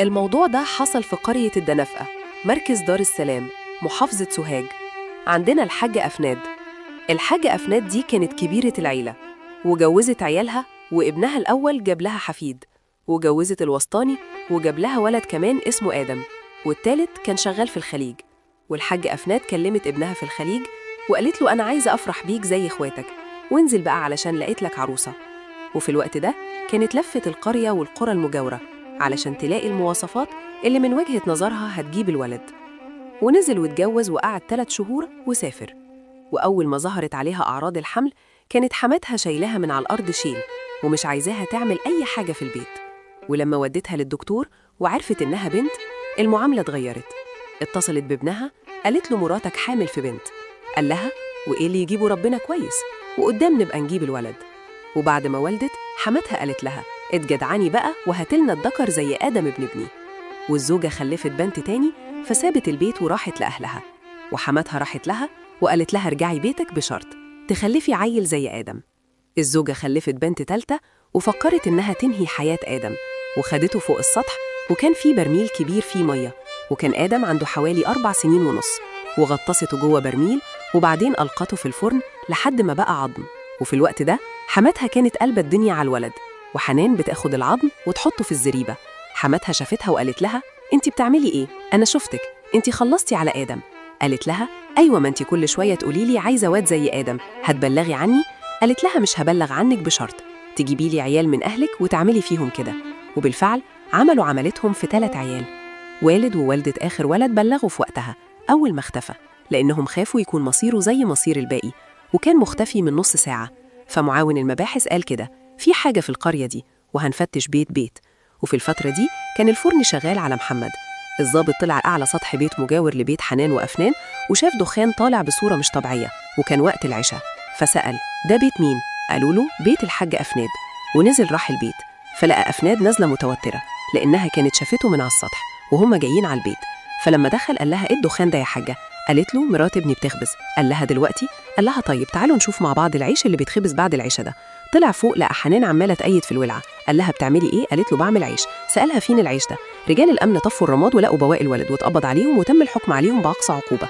الموضوع ده حصل في قرية الدنفقة، مركز دار السلام، محافظة سوهاج. عندنا الحاجة أفناد. الحاجة أفناد دي كانت كبيرة العيلة، وجوزت عيالها، وابنها الأول جاب لها حفيد، وجوزت الوسطاني وجاب لها ولد كمان اسمه آدم، والتالت كان شغال في الخليج. والحاجة أفناد كلمت ابنها في الخليج وقالت له أنا عايزة أفرح بيك زي إخواتك، وانزل بقى علشان لقيت لك عروسة. وفي الوقت ده كانت لفت القرية والقرى المجاورة علشان تلاقي المواصفات اللي من وجهة نظرها هتجيب الولد. ونزل واتجوز وقعد 3 شهور وسافر. وأول ما ظهرت عليها أعراض الحمل كانت حماتها شايلاها من على الأرض شيل، ومش عايزاها تعمل أي حاجة في البيت. ولما ودتها للدكتور وعرفت إنها بنت، المعاملة اتغيرت. اتصلت بابنها قالت له مراتك حامل في بنت. قال لها وإيه اللي يجيبه ربنا كويس، وقدام نبقى نجيب الولد. وبعد ما ولدت حماتها قالت لها اتجدعني بقى وهاتلنا الذكر زي آدم ابن ابني. والزوجة خلفت بنت تاني فسابت البيت وراحت لأهلها. وحماتها راحت لها وقالت لها ارجعي بيتك بشرط تخلفي عيل زي آدم. الزوجة خلفت بنت تالتة وفكرت إنها تنهي حياة آدم، وخدته فوق السطح، وكان في برميل كبير فيه مية، وكان آدم عنده حوالي 4 سنين ونص، وغطسته جوه برميل وبعدين ألقته في الفرن لحد ما بقى عظم. وفي الوقت ده حماتها كانت قلبة الدنيا على الولد، وحنان بتاخد العظم وتحطه في الزريبة. حماتها شافتها وقالت لها انتي بتعملي ايه؟ أنا شفتك انتي خلصتي على آدم. قالت لها أيوة، ما انتي كل شوية تقوليلي عايزة واد زي آدم، هتبلغي عني؟ قالت لها مش هبلغ عنك بشرط تجيبي لي عيال من أهلك وتعملي فيهم كده. وبالفعل عملوا عملتهم في 3 عيال. والد ووالدة آخر ولد بلغوا في وقتها أول ما اختفى، لأنهم خافوا يكون مصيره زي مصير الباقي، وكان مختفي من نص ساعة. فمعاون المباحث قال كده في حاجة في القرية دي وهنفتش بيت بيت. وفي الفترة دي كان الفرن شغال على محمد. الضابط طلع أعلى سطح بيت مجاور لبيت حنان وأفنان وشاف دخان طالع بصورة مش طبيعية، وكان وقت العشاء. فسأل ده بيت مين؟ قالوا له بيت الحاج أفناد. ونزل راح البيت فلقى أفناد نازلة متوترة لأنها كانت شافته من على السطح وهم جايين على البيت. فلما دخل قال لها ايه الدخان ده يا حاجة؟ قالت له مرات ابني بتخبز. قال لها دلوقتي؟ قال لها طيب تعالوا نشوف مع بعض العيش اللي بيتخبز بعد العشاء ده. طلع فوق لقى حنان عمالة تقيد في الولعة. قال لها بتعملي ايه؟ قالت له بعمل عيش. سألها فين العيش ده؟ رجال الأمن طفوا الرماد ولقوا بواقي الولد واتقبض عليهم وتم الحكم عليهم بأقصى عقوبة.